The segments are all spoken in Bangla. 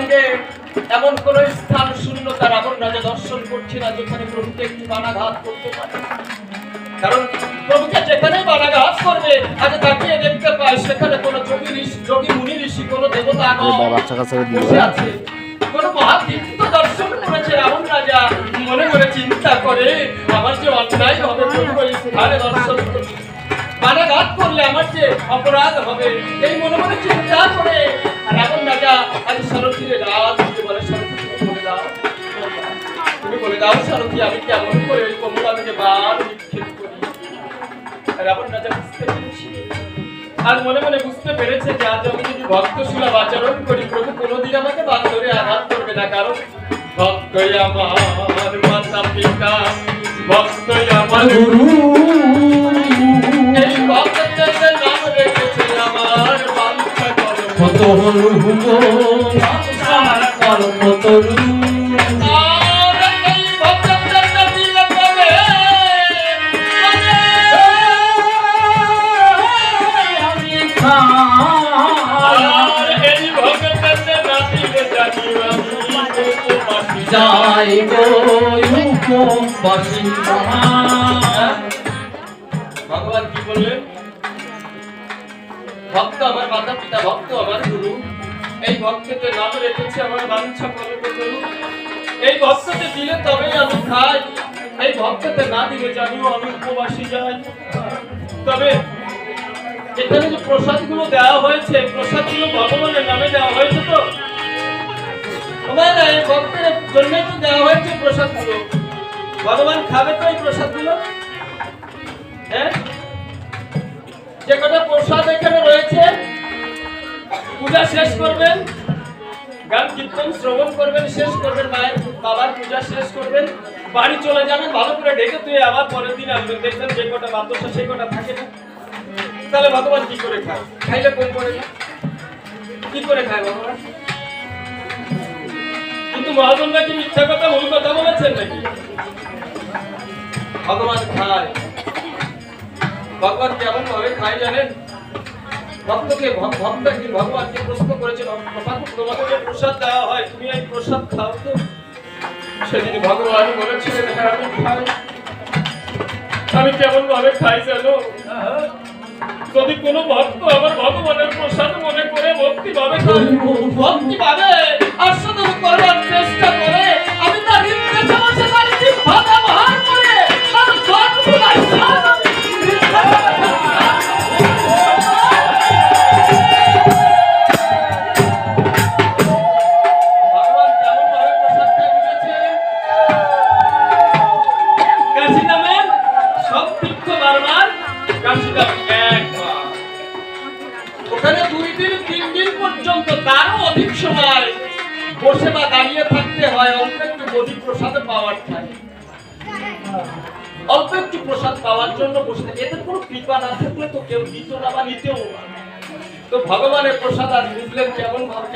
সঙ্গে এমন কোন স্থান শূন্যতা রাবণ রাজা দর্শন করছে না যেখানে প্রভুকে একটু বানাঘাত করতে পারে। কারণ প্রভুকে যেখানে বানাঘাত করবে আজ তাকিয়ে দেখতে পায় সেখানে কোন যোগী মুনি ঋষি কোন দেবতা বসে আছে, কোন মহাতীর্থ দর্শন করেছে। রাবণ রাজা মনে মনে চিন্তা করে আমার যে অন্যায় হবে, প্রভু এই স্থানে দর্শন করছে, বানাঘাত করলে আমার যে অপরাধ হবে, এই মনে মনে চিন্তা করে রাবণ রাজা আজ সারথীরে রাত বলে, সারথী বলে দাও, তুমি বলে দাও সারথী আমি কেমন করে ওই কমলাকে বার নিক্ষেপ করি। রাবণ রাজা বুঝতে পেরেছে, আর মনে মনে বুঝতে পেরেছে যে আজ আমি যদি ভক্তসুলভ আচরণ করি প্রভু কোনোদিন আমাকে বাদ ধরে আঘাত করবে না। কারণ ভক্তই আমার মাতা পিতা, ভক্তই আমার গুরু, এই ভক্তের নাম রেখেছে আমার বাঞ্ছা কলমতরু, কলমতরু। ভগবান কি বললেন? ভক্ত আমার মাতা পিতা, ভক্ত আমার গুরু, এই ভক্তকে নাম রেখেছে আমার বাঞ্ছা কল্পতরু। এই ভক্তকে দিলে তবেই আমি খাই, এই ভক্তকে না দিলে জানিও আমি উপবাসী যাই। তবে এখানে যে প্রসাদ গুলো দেওয়া হয়েছে, প্রসাদ গুলো ভগবানের নামে দেওয়া হয়েছে তো এই ভক্তের জন্য তো দেওয়া হয়েছে প্রসাদ গুলো। ভগবান খাবে তো এই প্রসাদ গুলো? হ্যাঁ, যে কটা প্রসাদ এখানে রয়েছে পূজা শেষ করবেন, গান কীর্তন শ্রবণ করবেন, শেষ করবেন, মায়ের বাবার পূজা শেষ করবেন, বাড়ি চলে যাবেন, ভালো করে ঢেকে তুই আবার পরের দিন আসবেন, দেখবেন যে কটা বাতাসা সেই কটা থাকে না। তাহলে ভগবান কি করে খায়? খাইলে কোন করে না, কি করে খায় ভগবান? কিন্তু মহাজন নাকি মিথ্যা কথা, ভুল কথা বলেছেন নাকি? ভগবান খায়। ভগবান কেমন ভাবে খায় জানেন? ভক্তকে ভগবানকে প্রশ্ন করেছে, তোমাকে যে প্রসাদ দেওয়া হয় তুমি এই প্রসাদ খাও তো? সেদিন ভগবান বলেছিলেন হ্যাঁ আমি খাই। আমি কেমন ভাবে খাই জানো? যদি কোন ভক্ত আমার ভগবানের প্রসাদ মনে করে ভক্তি ভাবে আস্বাদন করবার চেষ্টা করে, আমি তার নির্দেশে বসে তার জিহ্বা ব্যবহার করে তার জন্মদায় ভগবান কেমন ভাবে প্রসাদটা বুঝেছে? কাশী নামের সব তীর্থ বারবার, কাশী নাম একবার, ওখানে 2 দিন 3 দিন পর্যন্ত তারও অধিক সময় বসে বা দাঁড়িয়ে থাকতে হয় অল্প একটু গদি প্রসাদ পাওয়ার থাকে, অল্প একটু প্রসাদ পাওয়ার জন্য বসে থাকে। এদের কোনো কৃপা না থাকলে তো কেউ দিত না বা নিতেও না। তো ভগবানের প্রসাদ আজ বুঝলেন কেমন ভাবে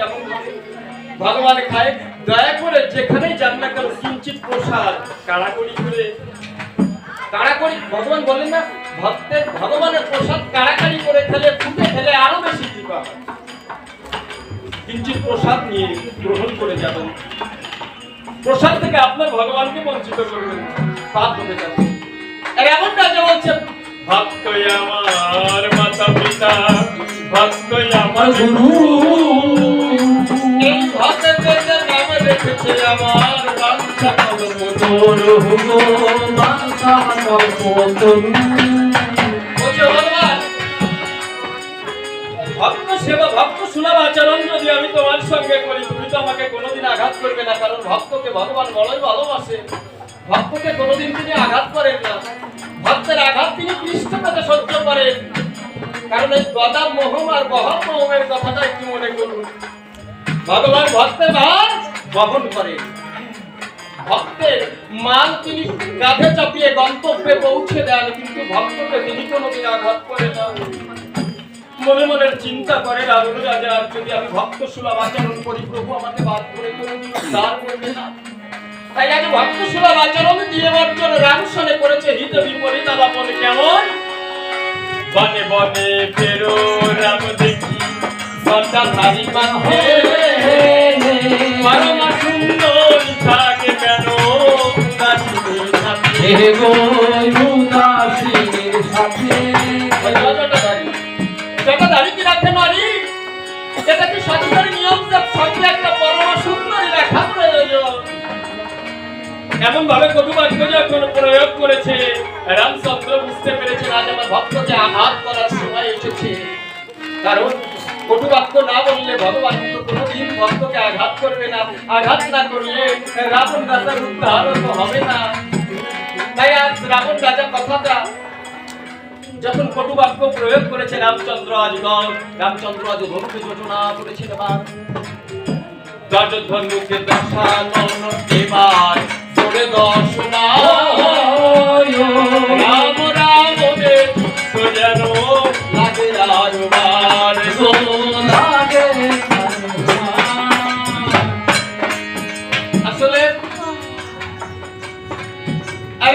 ভগবান খায়। দয়া করে যেখানেই যান না কেন কিঞ্চিত প্রসাদ কাড়াকড়ি করে, ভগবান বলেন না ভক্তের ভগবানের প্রসাদ কাড়াকাড়ি করে খেলে, ফুটে খেলে আরো বেশি কৃপা হয়। কিঞ্চিত প্রসাদ নিয়ে গ্রহণ করে যাবেন, প্রসাদ থেকে আপনার ভগবানকে বঞ্চিত করবেন, পাপ হয়ে যাবে। আর এমন রাজা বলছে ভক্তই আমার মাতা পিতা, ভক্তই আমার গুরু, এই ভক্তের নাম রেখেছে আমার বাঞ্ছা কল্পতরু, বাঞ্ছা কল্পতরু। ভগবান ভক্ত সেবা, ভক্ত সুলভ আচরণ যদি আমি তোমার সঙ্গে করি তুমি তো আমাকে কোনোদিন আঘাত করবে না। কারণ ভক্তকে ভগবান বড়ই ভালোবাসে, ভক্তকে কোনোদিন তিনি আঘাত করেন না। ভক্তের আঘাত তিনি পৃষ্ঠপোষে সহ্য করেন। কারণ এই গদা মোহম আর বহন মোহমের কথাটা একটু মনে করুন। ভগবান ভক্তের ভার বহন করেন, ভক্তের মাল তিনি কাঁধে চাপিয়ে গন্তব্যে পৌঁছে দেন, কিন্তু ভক্তকে তিনি কোনোদিন আঘাত করেন না। মনে মনে চিন্তা করে রাবণ রাজা যদি আমি ভক্ত সুলভ আচরণ করি প্রভু আমাকে বাদ করে কোনোদিন উদ্ধার করবে না। তাই আগে ভক্ত সুলভ আচরণ দিয়ে বর্জন রামসনে করেছে হিত বিপরীত আলাপন। কেমন বনে বনে ফেরো রাম দেখি ঘন্টা ধারি মাঝে পরমা সুন্দর থাকে কেন উদাসীনের সাথে গো উদাসীনের সাথে। জটাধারী কি রাখে নারী? এটা কি সাধুতার নিয়ম যে সঙ্গে একটা পরমা সুন্দরী রাখা প্রয়োজন? এমন ভাবে কটুবাক্য যখন প্রয়োগ করেছে রামচন্দ্র বুঝতে পেরেছেন আজ আমার ভক্তকে আঘাত করার সময় এসেছে। কারণ কটুবাক্য না বললে ভগবান তো কোনোদিন ভক্তকে আঘাত করবে না, আঘাত না করলে রাবণ রাজার উদ্ধার তো হবে না। তাই আজ রাবণ রাজা কথাটা যখন কটুবাক্য প্রয়োগ করেছে রামচন্দ্র আজ ধনুকে যোজনা করেছেন এবার ধনুকে দশানন এবার করে দর্শনা রাম রামে তো যেন লাগে আরবার গো লাগে। আসলে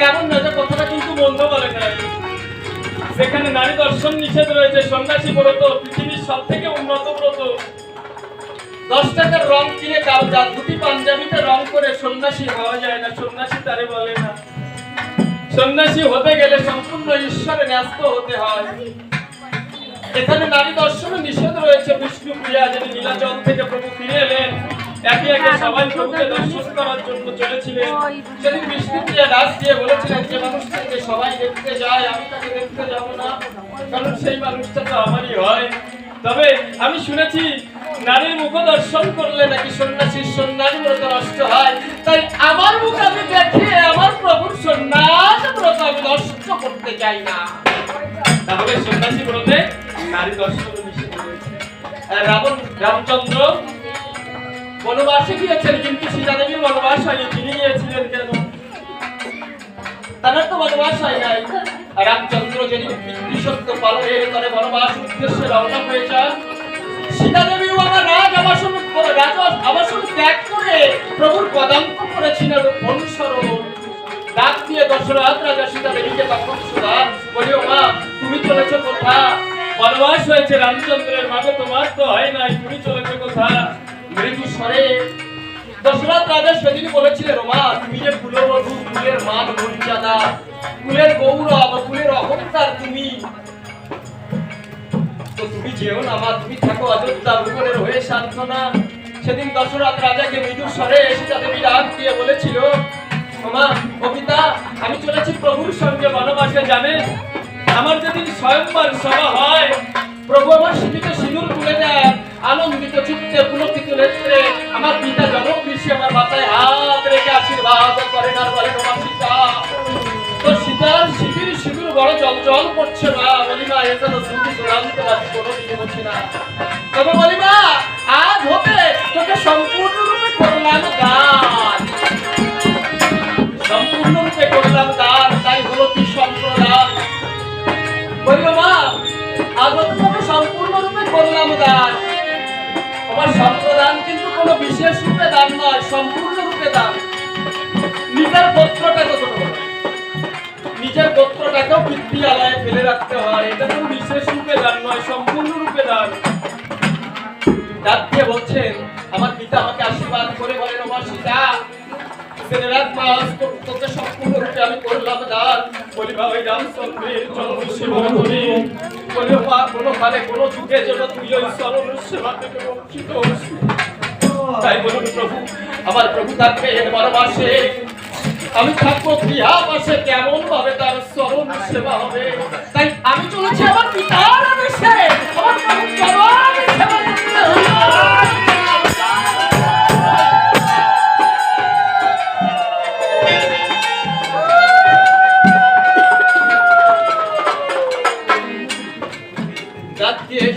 রাবণ রাজা কথাটা কিন্তু মন্দ বলে নাই। যেখানে নারী দর্শন নিষেধ রয়েছে, সন্ন্যাসী ব্রত পৃথিবীর সব থেকে উন্নত ব্রত। 10 টাকার রং কিনে কালটা দুটি পাঞ্জাবিতে রং করে সন্ন্যাসী হওয়া যায় না, সন্ন্যাসী তারে বলে না। সন্ন্যাসী হতে গেলে সম্পূর্ণ ঈশ্বরে ন্যস্ত হতে হয়। এখানে নারী দর্শন নিষেধ রয়েছে। বিষ্ণু প্রিয়া যিনি নীলাচল থেকে প্রভু ফিরে এলেন, একে একে সবাই প্রভুকে দর্শন করার জন্য চলেছিলেন। সেদিন বিষ্ণু প্রিয়া ডাক দিয়ে বলেছিলেন যে মানুষটাকে সবাই দেখতে যায়, আমি তাকে দেখতে যাব না, কারণ সেই মানুষটা তো আমারই হয়। তবে আমি শুনেছি নারীর মুখ দর্শন করলে নাকি সন্ন্যাসীর সন্ন্যাস ব্রত নষ্ট হয়। তাই আমার মুখ আমি দেখে আমার প্রভুর সন্ন্যাস ব্রত আমি নষ্ট করতে চাই না। তাহলে সন্ন্যাসী ব্রতে নারী দর্শন নিষেধ রয়েছে। রামচন্দ্র বনবাসে গিয়েছেন, কিন্তু সীতা দেবীর বনবাস হয়নি। তিনি গিয়েছিলেন কেন? তার তো বনবাস হয় নাই। রামচন্দ্র যদি পিতৃসত্য পালনের করে বনবাস উদ্দেশ্যে রওনা হয়ে যান, সীতা দেবীও আমার আবাসন ত্যাগ করে প্রভুর পদাঙ্ক করেছিলেন অনুসরণ। ডাক দিয়ে দশরথ রাজা সীতা দেবীকে তখন সুধা বলি, ও মা তুমি চলেছ কোথা? বনবাস হয়েছে রামচন্দ্রের, মাকে তোমার তো হয় নাই, তুমি চলেছ কোথা? মৃদু স্বরে দশরথ রাজা সেদিন বলেছিলেন, ও মা তুমি যে কুলবধূ, কুলের মান মর্যাদা, কুলের গৌরব, কুলের অহংকার তুমি, তো তুমি যেও না মা, তুমি থাকো অযোধ্যা ভুবনের হয়ে সান্ত্বনা। সেদিন দশরথ রাজাকে মৃদু স্বরে সীতা দেবী ডাক দিয়ে বলেছিল, ওমা ও পিতা আমি চলেছি প্রভুর সঙ্গে বনবাসে। জানেন আমার যেদিন স্বয়ংবর সভা হয়, প্রভু আমার সিঁথিতে সিঁদুর তুলে দেয়, আনন্দিত চিত্তে পুলকিত নেত্রে আমার পিতা জনক ঋষি আমার মাথায় হাত রেখে আশীর্বাদ করেন আর বলেন, ওমা সীতা তো সীতার সিঁথির সিঁদুর বড় জল পড়ছে না। বলি মা এ যেন স্মৃতি দুরান্ত রাজি কোনোদিন হচ্ছে না। তবে বলি মা আজ হতে তোকে সম্পূর্ণরূপে করলাম দান, সম্পূর্ণরূপে করলাম দান, তাই হলো কি সম্প্রদান। বলি মা আজ হতে তোকে সম্পূর্ণরূপে করলাম দান। আমার সম্প্রদান কিন্তু কোনো বিশেষ রূপে দান নয়, সম্পূর্ণরূপে দান। নিজের গোত্রটাকে ছোট বড়, নিজের গোত্রটাকেও বৃদ্ধি আলায় ফেলে রাখতে হয়, এটা কোনো বিশেষ রূপে দান নয়, সম্পূর্ণ রূপে দান। ডাক দিয়ে বলছেন আমার পিতা আমাকে আশীর্বাদ করে বলেন, আমার সীতা তোকে সম্পূর্ণ রূপে আমি করলাম দান। বলি বা ওই রামচন্দ্রের চরণ সেবা করি, বলি মা কোনো কালে কোনো যুগে যেন তুই ওই চরণ সেবা থেকে বঞ্চিত হোস। তাই বলুন প্রভু আমার প্রভু থাকবে এর বনবাসে, আমি থাকবো গৃহাবাসে, কেমন ভাবে তার চরণ সেবা হবে। তাই আমি চলেছি আমার পিতার আদেশে, আমার প্রভুর চরণ সেবা করতে হবে।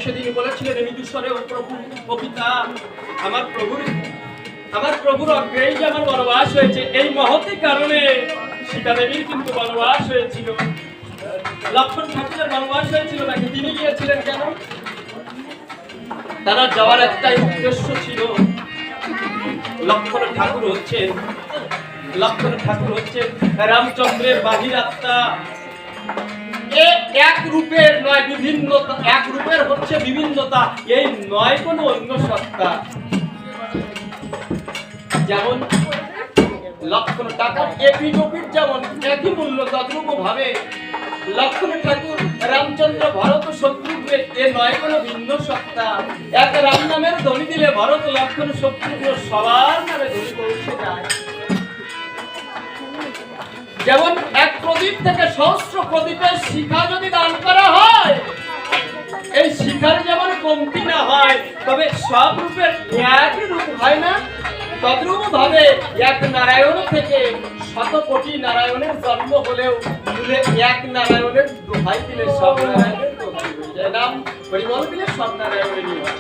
সেদিন বলেছিলেন মৃদুস্বরে, ও প্রভু ও পিতা আমার প্রভুর অগ্রেই যে আমার বনবাস হয়েছে, এই মহতি কারণে সীতা দেবীর কিন্তু বনবাস হয়েছিল। লক্ষ্মণ ঠাকুরের বনবাস হয়েছিল নাকি? তিনি গিয়েছিলেন কেন? তারা যাওয়ার একটাই উদ্দেশ্য ছিল। লক্ষ্মণ ঠাকুর হচ্ছেন রামচন্দ্রের বাহির আত্মা। এক রূপের নয় বিভিন্নতা, এক রূপের হচ্ছে বিভিন্নতা, এই নয় কোনো অন্য সত্তা। যেমন লক্ষণ টাকার এপিঠ ওপিঠ যেমন একই মূল্য, তদ্রূপ ভাবে লক্ষণ ঠাকুর রামচন্দ্র ভরত শত্রুঘ্ন এ নয় কোনো ভিন্ন সত্তা। এক রাম নামের ধ্বনি দিলে ভরত লক্ষণ শত্রুঘ্ন সবার নামে ধ্বনি পৌঁছে যায়। যেমন এক প্রদীপ থেকে সহস্র প্রদীপের শিখা যদি দান করা হয়, এই শিখার যেমন কমতি না হয়, তবে সব রূপের একই রূপ হয় না, তদ্রূপ ভাবে এক নারায়ণ থেকে শত কোটি নারায়ণের জন্ম হলেও তুলে এক নারায়ণের দোহাই দিলে সব নারায়ণের দোহাই হয়ে যায়, নাম পরিমল দিলে সব নারায়ণেরই হয়।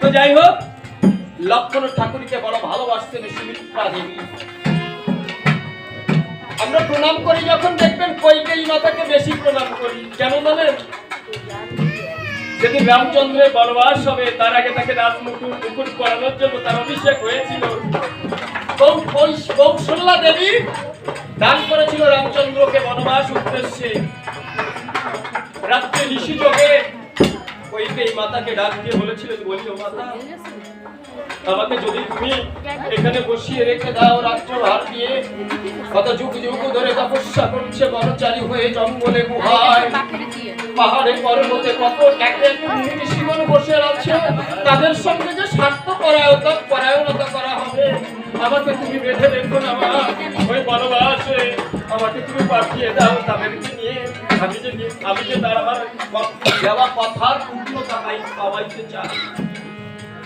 তো যাই হোক, লক্ষণ ঠাকুরকে বড় ভালোবাসতেন সুমিত্রা দেবী। আমরা প্রণাম করি যখন দেখবেন কইকেয়ী মাতাকে বেশি প্রণাম করি, কেন জানেন? যেদিন রামচন্দ্রের বনবাস হবে তার আগে তাকে রাজমুকুট পরানোর জন্য তার অভিষেক হয়েছিল। কৌশল্যা দেবী দান করেছিল রামচন্দ্রকে বনবাস উদ্দেশ্যে। রাত্রে ঋষি যোগে কইকেয়ী মাতাকে ডাক দিয়ে বলেছিলেন, বলিও মাতা, আমাকে যদি তুমি এখানে বসিয়ে রেখে দাও রাজ্যভার দিয়ে, কত যুগ যুগ ধরে তপস্যা করছে বনচারী হয়ে জঙ্গলে গুহায় পাহাড়ে পর্বতে কত এক এক ঋষিগণ বসে আছে, তাদের সঙ্গে যে স্বার্থ পরায়ণতা করা হবে, আমাকে তুমি বেঁধে রেখো না মা, ওই বনবাসে আমাকে তুমি পাঠিয়ে দাও তাদেরকে নিয়ে। আমি যে তার আমার দেওয়া কথার পূর্ণতা পাওয়াইতে চাই,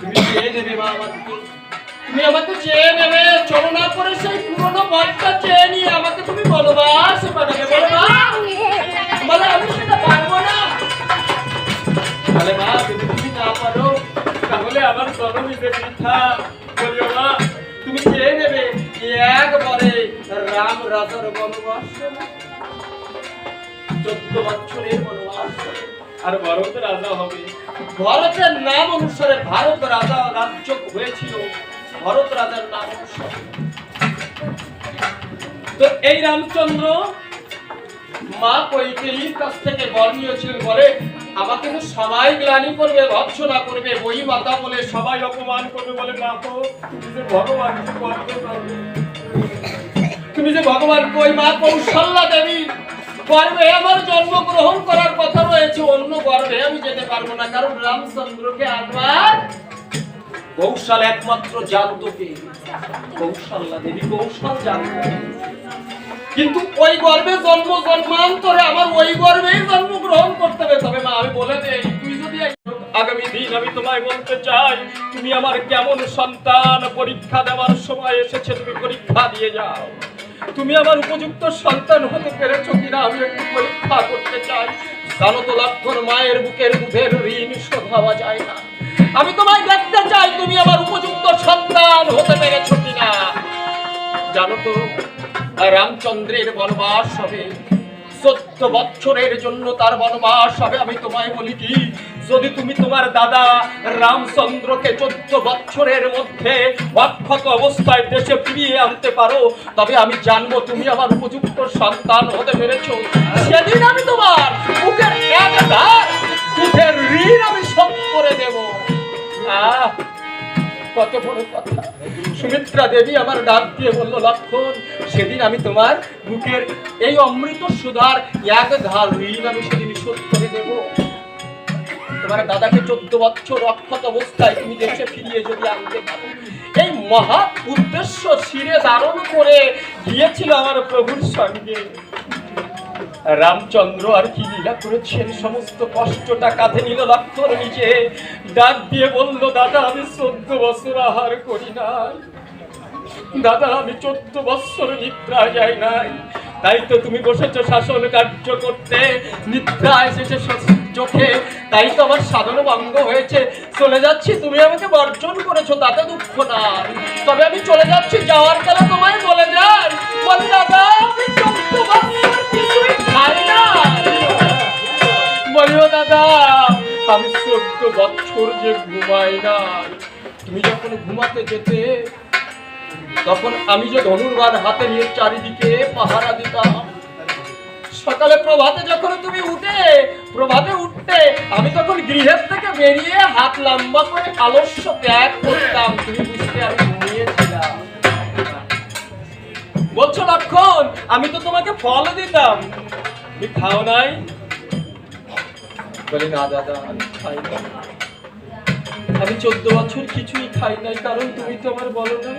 তুমি চেয়ে নেবে মা আমাকে, তুমি আমাকে চেয়ে নেবে, চলো না করে সেই পুরনো বরটা চেয়ে নিয়ে আমাকে তুমি বনবাসে পাঠাবে। বলো মা, বলে আমি সেটা পারবো না। বলে মা, যদি তুমি না পারো তাহলে আমার জন্মই যে বৃথা। বলিও মা, তুমি চেয়ে নেবে একবারে রাম রাজার বনবাস, 14 বছরের বনবাস, আর ভরত রাজা হবে। ভরতের নাম অনুসারে ভারত রাজা রাজ্য হয়েছিল, ভরত রাজার নাম অনুসারে। তো এই রামচন্দ্র মা কইকেয়ীর কাছ থেকে বর নিয়েছিলেন, বলে আমাকে তো সবাই গ্লানি করবে, ভৎসনা করবে, বই মাতা বলে সবাই অপমান করবে। বলে মা, তো তুমি যে ভগবান, তুমি যে ভগবান, কই মা কৌশল্যা দেবী গর্ভে আমার জন্মগ্রহণ করার কথা রয়েছে, অন্য গর্ভে আমি যেতে পারবো না, কারণ রামচন্দ্রকে আমার কৌশল একমাত্র জানত কে? কৌশল্যা দেবী, কৌশল জানত। কিন্তু ওই গর্ভে জন্মান্তরে আমার ওই গর্ভেই জন্মগ্রহণ করতে হবে। তবে মা, আমি বলে দেই, তুই যদি আগামী দিন আমি তোমায় বলতে চাই, তুমি আমার কেমন সন্তান, পরীক্ষা দেওয়ার সময় এসেছে, তুমি পরীক্ষা দিয়ে যাও। তুমি আমার উপযুক্ত সন্তান হতে পেরেছো কিনা আমি একটু পরীক্ষা করতে চাই। জানো তো লক্ষণ মায়ের বুকের দুধের ঋণ শোধাওয়া যায় না। আমি তোমায় দেখতে চাই তুমি আমার উপযুক্ত সন্তান হতে পেরেছো কিনা। জানো তো রামচন্দ্রের বনবাস হবে, 14 বছরের জন্য তার বনবাস হবে। আমি তোমায় বলি কি, যদি তুমি তোমার দাদা রামচন্দ্রকে 14 বছরের মধ্যে অক্ষত অবস্থায় দেশে ফিরিয়ে আনতে পারো, তবে আমি জানবো তুমি আমার উপযুক্ত সন্তান হতে পেরেছো। সেদিন আমি তোমার বুকের এক ধার দুধের ঋণ আমি শোধ করে দেব। কত বড় কথা! সুমিত্রা দেবী আমার ডাক দিয়ে বলল, লক্ষণ, সেদিন আমি তোমার বুকের এই অমৃত সুধার এক ধার ঋণ আমি সেদিন শোধ করে দেব। তোমার দাদাকে 14 বছর অক্ষত অবস্থায় তুমি দেশে ফিরিয়ে যদি আনতে পারো, এই মহা উদ্দেশ্য শিরে ধারণ করে গিয়েছিল আমার প্রভুর সঙ্গে। রামচন্দ্র আর কি লীলা করেছেন, সমস্ত কষ্টটা কাঁধে নিল লক্ষণ নিজে। ডাক দিয়ে বলল, দাদা, আমি 14 বছর আহার করি নাই, দাদা, আমি 14 বছর নিদ্রা যাই নাই। তাই তো তুমি বসেছো শাসন কার্য করতে, নিদ্রা এসেছে চোখে, তাই তো আমার সাধন ভঙ্গ হয়েছে। চলে যাচ্ছি, তুমি আমাকে বর্জন করেছো, তাতে দুঃখ নাই, তবে আমি চলে যাচ্ছি। যাওয়ার কালে তোমায় বলে যাই, বলে দাদা, আমি 14 বছর কিছুই খাই না। বলিও দাদা, আমি 14 বছর যে ঘুমাই না। তুমি যখন ঘুমাতে যেতে, তখন আমি যে ধনুর্বাণ হাতে নিয়ে চারিদিকে পাহারা দিতাম। সকালে প্রভাতে যখন তুমি প্রভাতে উঠতে, আমি তখন গৃহের থেকে বেরিয়ে হাত লম্বা করে আলস্য ত্যাগ করতাম। তুমি বুঝতে আমি ঘুমিয়েছিলাম। বলছো লক্ষণ আমি তো তোমাকে ফল দিতাম, তুমি খাও নাই? বলি না দাদা আমি খাই নাই, আমি 14 বছর কিছুই খাই নাই, কারণ তুমি তো আমার বলো না,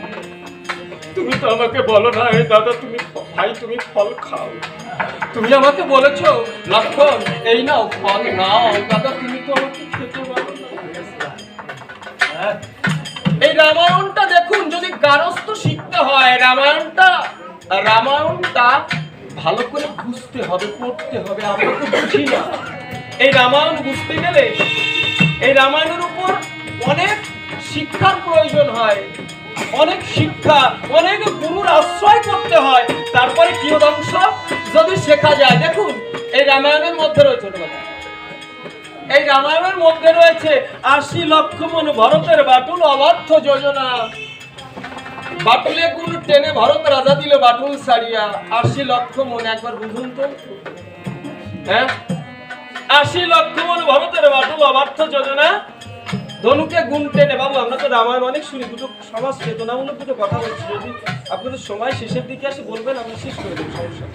তুমি তো আমাকে বলো না দাদা তুমি ভাই তুমি ফল খাও, তুমি আমাকে বলেছো লক্ষণ এই নাও ফল নাও, দাদা তুমি তো আমাকে খেতে বলো না। এই রামায়ণটা দেখুন, যদি গারস্থ শিখতে হয় রামায়ণটা ভালো করে বুঝতে হবে, পড়তে হবে, আমরা তো বুঝি না। এই রামায়ণ বুঝতে গেলে এই রামায়ণের উপর অনেক শিক্ষার প্রয়োজন হয়, অনেক শিক্ষা, অনেক গুরুর আশ্রয় করতে হয়, তারপরে কিয়দংশ যদি শেখা যায়। দেখুন এই রামায়ণের মধ্যে রয়েছে, এই রামায়ণের মধ্যে রয়েছে 80 লক্ষ মন ভরতের বাটুল অবার্থ যোজনা। বাটুলে গুণ টেনে ভরত রাজা দিল বাটুল সারিয়া, 80 লক্ষ মন, একবার বুঝুন তো, হ্যাঁ 80 লক্ষ মন ভরতের বাটুল অবার্থ যোজনা, ধনুকে গুণ টেনে। বাবু আমরা তো রামায়ণ অনেক শুনি, দুটো সমাজ চেতনামূলক দুটো কথা বলছি, যদি আপনাদের সময় শেষের দিকে আসে বলবেন, আমরা শেষ করে দেব, সমস্যা।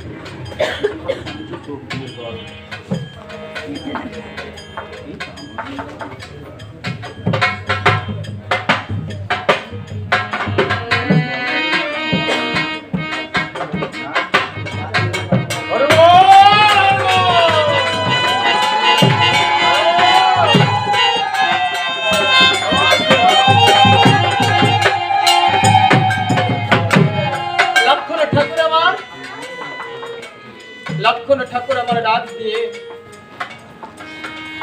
লক্ষণ ঠাকুর আমার ডাক দিয়ে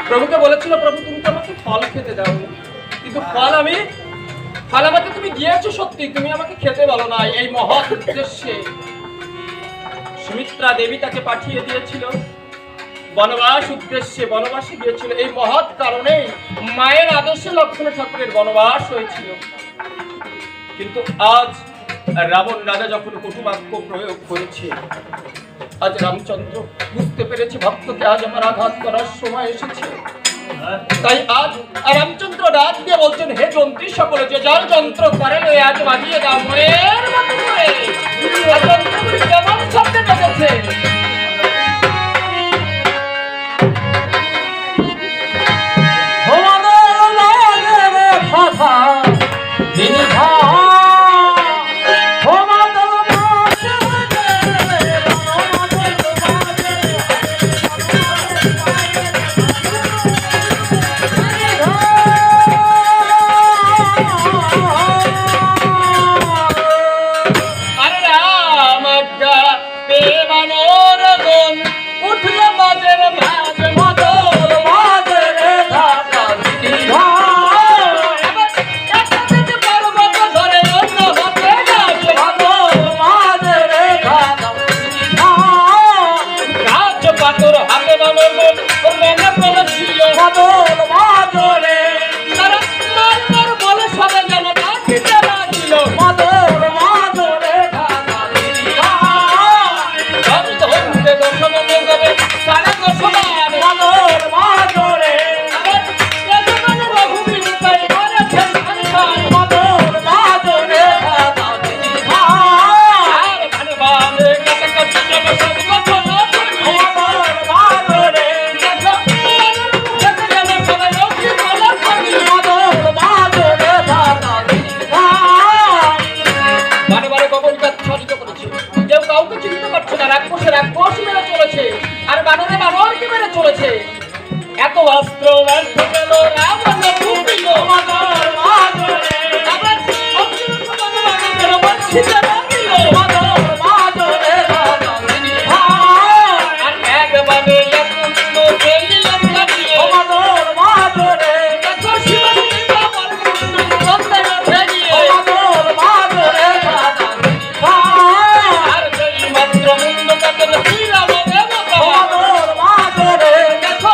প্রভুকে বলেছিল, প্রভু তুমি তো আমাকে ফল খেতে দাও, কিন্তু ফল আমাকে তুমি দিয়েছো সত্যি, তুমি আমাকে খেতে বলো না। এই মহৎ উদ্দেশ্যে সুমিত্রা দেবী তাকে পাঠিয়ে দিয়েছিল, বনবাস উদ্দেশ্যে বনবাসে গিয়েছিল, এই মহৎ কারণে মায়ের আদেশে লক্ষণ ঠাকুরের বনবাস হয়েছিল। কিন্তু আজ রাবণ রাজা যখন কটুবাক্য প্রয়োগ করেছে, আজ রামচন্দ্র বুঝতে পেরেছে ভক্তকে আজ আমার আঘাত করার সময় এসেছে, তাই আজ রামচন্দ্র ডাক দিয়ে বলছেন, হে যন্ত্রী সকলে যে যার যন্ত্র করে আজ বাজিয়ে দাও মনের মতো করে। যন্ত্রগুলি কেমন শব্দে বেজেছে, এত অস্ত্র ব্যর্থ গেল রাবণ কুপিল মাদর মাদরে, আবার অর্জুন সমান মাদর বর্ষিতে লাগিল মাদর মাদরে রাধারিণী ভাই, আর একবারে একুন্ন গেলিলেন লাগিয়ে মাদর মাদরে, দেখো শিবানী বাবার কুণ্ড সন্তান ফেরিয়ে মাদর মাদরে রাধারিণী ভাই, আর যেই মাত্র মুন্ড কাটল শ্রীরাম দেবতা মাদর মাদরে, দেখো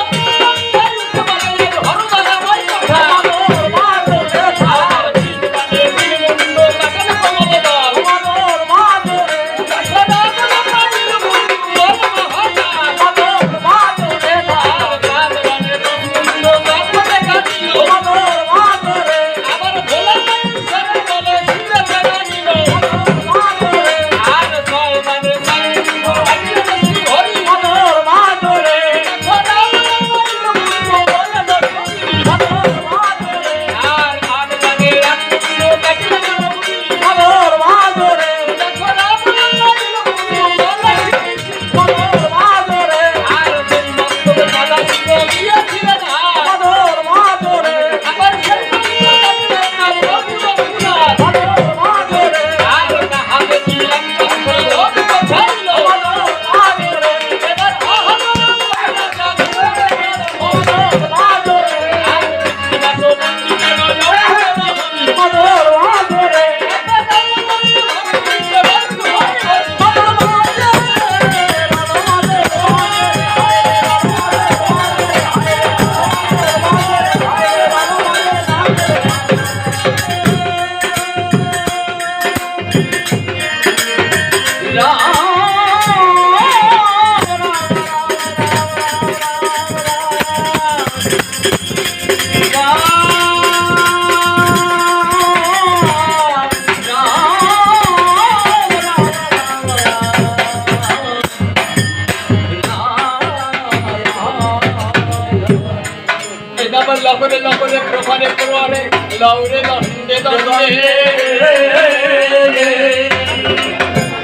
নগরে নগরে প্রভারে প্রভারে লৌরে দণ্ডে দণ্ডে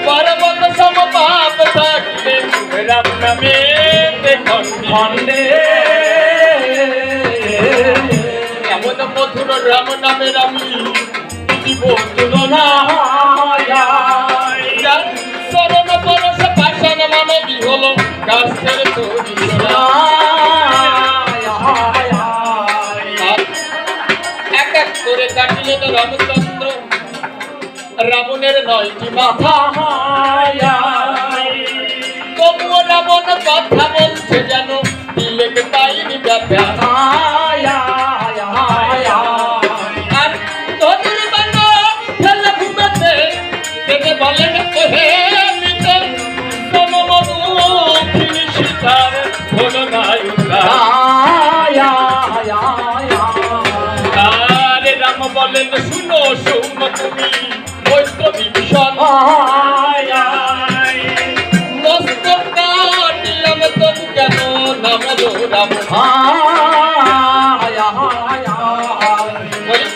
পর্বত সম পাপ থাকলে রাম নামে খণ্ডে এমন মধুর রাম নামের আমি দিব তুলনা চরণ পরশ পাশান মানবী হলো গাছের তৈরি এক এক করে কাটিলেন রামচন্দ্র রাবণের 9টি মাথা তবুও রাবণ কথা বলছে যেন দিলে পাইনি ব্যথা আর ধনুর বাণ ফেলে ঘুমেতে দেখে বলেন হে মিতে সমমধু সীতার হলো নায়িকা আরে রাম বলেন শুনো শুনো তুমি বৈষ্ণবী ভীষণ মস্তক কাটিলাম তবু কেন নাম রাম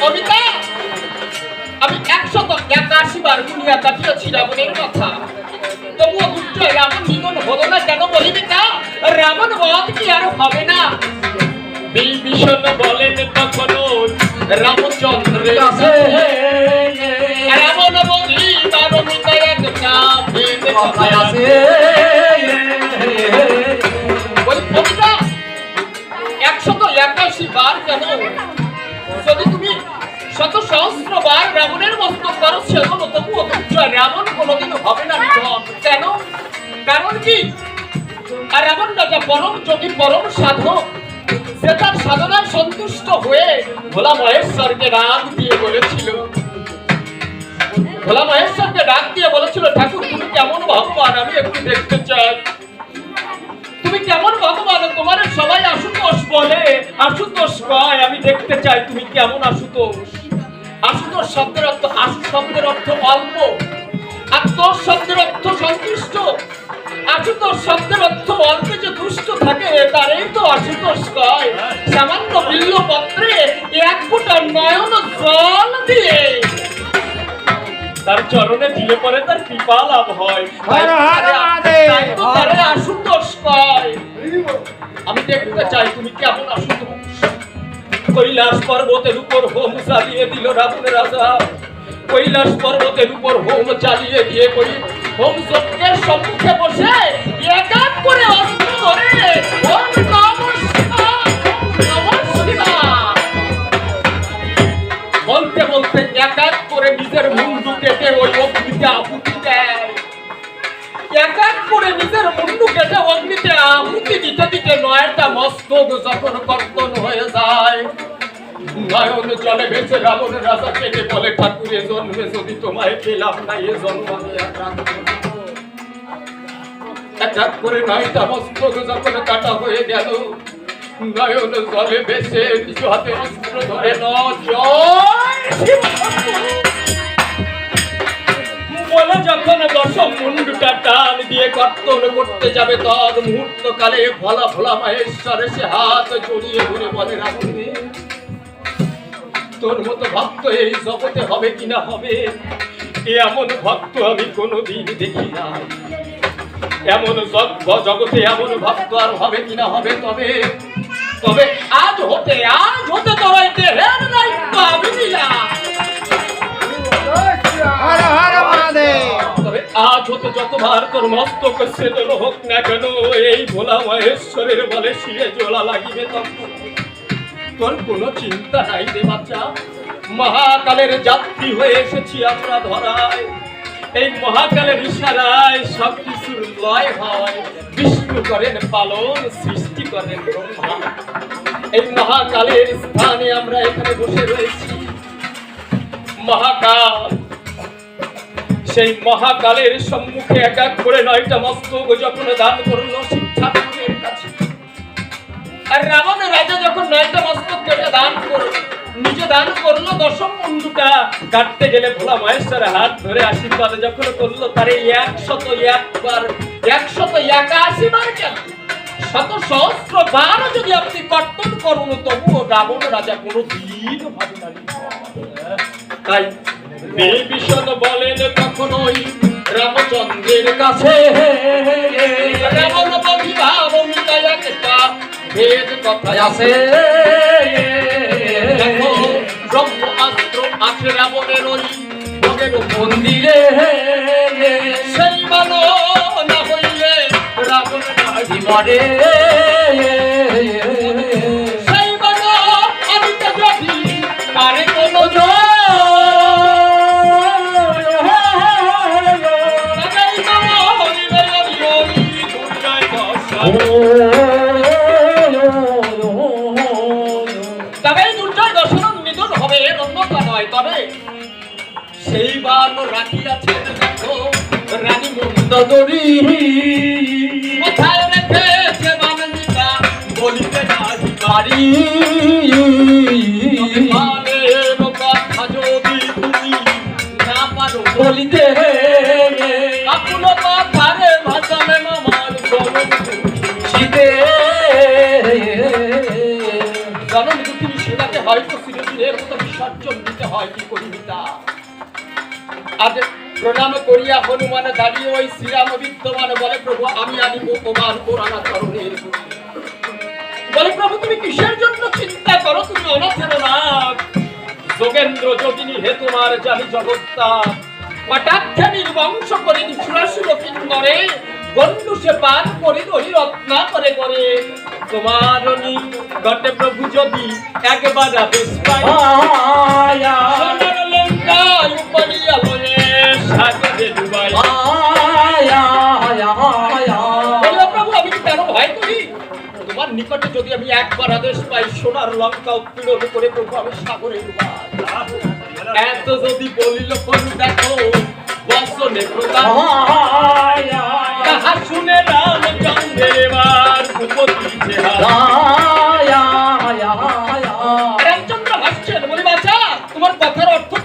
কবিতা আমি 181 বার দুনিয়া কাটিয়েছি রাবণের কথা তবুও দুষ্ট রাবণ নিধন হলো না কেন বলিনি তা রাবণ বধ কি আর হবে না বিভীষণ বলেন তখন রামচন্দ্রের কাছে রাবণ বলি বারমিতা একটা ভেদ আছে ওই কবিতা 181 বার কেন যদি তুমি শত সহস্র বার রাবণের মস্তক করো সেজন্য তবুও রাবণ কোনোদিন হবে না নিধন কেন কারণ কি আর রাবণ রাজা পরম যোগী পরম সাধক সে তার সাধনায় সন্তুষ্ট হয়ে ভোলা মহেশ্বরকে ডাক দিয়ে বলেছিল ঠাকুর তুমি কেমন ভগবান আমি একটু দেখতে চাই তুমি কেমন ভগবান তোমার সবাই আশুতোষ বলে আশুতোষ কয় আমি দেখতে চাই তুমি কেমন আশুতোষ আশুতোষ শব্দের অর্থ আশু শব্দের অর্থ অল্প আর তোষ শব্দের অর্থ সন্তুষ্ট আশুতোষ শব্দের অর্থ অল্পে যে দুষ্ট থাকে তারই তো আশুতোষ কয় সামান্য বিল্ল পত্রে 1 ফোঁটা নয়ন জল দিয়ে তার চরণে দিলে পরে তার কৃপা লাভ হয় তারে আশুতোষ কয় আমি দেখতে চাই তুমি কেমন আশুতোষ কৈলাস পর্বতের উপর হোম চালিয়ে দিল রাবণের রাজা কৈলাস পর্বতের উপর হোম চালিয়ে দিয়ে হোম যজ্ঞের সম্মুখে বসে এক এক করে অস্ত্র ধরে ওম নমঃ শিবায় বলতে বলতে এক এক করে নিজের মুন্ডু কেটে ওই অগ্নিতে আহুতি দেয় এক এক করে নিজের মুন্ডু কেটে অগ্নিতে আহুতি দিতে দিতে 9টা মস্তক যখন কর্তন হয়ে যায় নয়ন জলে ভেসে রাবণের রাজা কেটে বলে ঠাকুর এ জন্মে যদি তোমায় পেলাম না এ জন্ম আমি এক এক করে 9টা মস্তক যখন কাটা হয়ে গেল নয়ন জলে ভেসে নিজ হাতে অস্ত্র ধরে বলে যখন দশম মুন্ডুটা টান দিয়ে কর্তন করতে যাবে তদ মুহূর্ত কালে ভোলা ভোলা মহেশ্বর সে হাত জড়িয়ে ধরে বলে রাবণে তোর মতো ভক্ত এই জগতে হবে কিনা হবে এমন ভক্ত আমি কোনোদিন দেখি না এমন জগতে এমন ভক্ত আর হবে কিনা হবে তবে তবে আজ হতে তোরাই দেহের দায়িত্ব আমি নিলাম তবে আজ হতে যতবার তোর মস্তক ছেদন হোক না কেন এই ভোলা মহেশ্বরের বলে শিরে জোলা লাগিবে তখন তোর কোনো চিন্তা নাই রে বাচ্চা মহাকালের যাত্রী হয়ে এসেছি আমরা ধরায় এই মহাকালের ইশারায় সবকিছুর লয় হয় বিষ্ণু করেন পালন সৃষ্টি করেন ব্রহ্মা এই মহাকালের স্থানে আমরা এখানে বসে রয়েছি মহাকাল সেই মহাকালের সম্মুখে এক এক করে 9টা মস্তক যখন দান করলো শিক্ষার কাছে আর রাবণ রাজা যখন 9টা মস্তক কেটে দান করলো নিজে দান করলো দশম মুন্ডুটা কাটতে গেলে ভোলা মহেশ্বরের হাত ধরে আশীর্বাদ যখন করলো তারে 101 বার 181 বার কেন শত সহস্র বার যদি আপনি কর্তন করুন তবুও রাবণ রাজা কোনো দিন হবে না। তাই বিভীষণ বলেন তখনই রামচন্দ্রের কাছে, রাবণ বধিবা বন্ধায় একটা ভেদ কথা আছে। দেখো ব্রহ্মাস্ত্র আছে রাবণের ওই ভোগের মন্দিরে, সেই মানো না হইলে রাবণ জীবনে, সেই মানো আদিতে যদি পারে কোনো তবেই দুর্জয় দর্শন নিধন হবে, এর অন্যতা নয়। তবে সেই বার রাখিয়াছেন দেখো রানী মন্দোদরী, কোথায় রেখেছে মানবিকা বলিতে নাহি পারি। কথা যদি তুমি না পারো বলিতে, আপন পারে ভাষালে আমার শীতে জনম দুঃখী সেটাকে হয়তো চিরদিনের মতো বিসর্জন দিতে হয়। কি করিবি তা? আজ প্রণাম করিয়া হনুমান দাঁড়িয়ে ওই শ্রীরাম বিদ্যমান বলে, প্রভু আমি আনিব তোমার পুরানা চরণের গুলি। বলে, প্রভু তুমি কিসের জন্য চিন্তা করো? তুমি অনাথের নাথ, যোগেন্দ্র যোগিনী হে তোমার জানি জগত্তা, কটাক্ষে নির্বংশ করে নিঃশ্বাসুর কিন্নরে, বন্ধু সে পান করি রহি রত্না করে করে। তোমার ঘটে প্রভু যদি একবার আদেশ পাই, সোনার লঙ্কায় উপরিয়া লয়ে সাগরে ডুবাই। প্রভু আমি কি কেন ভয় করি? তোমার নিকটে যদি আমি একবার আদেশ পাই, সোনার লঙ্কা উৎপীড়ন করে প্রভু আমি সাগরে ডুবাই। এত যদি বলিল প্রভু দেখো বসনে প্রদান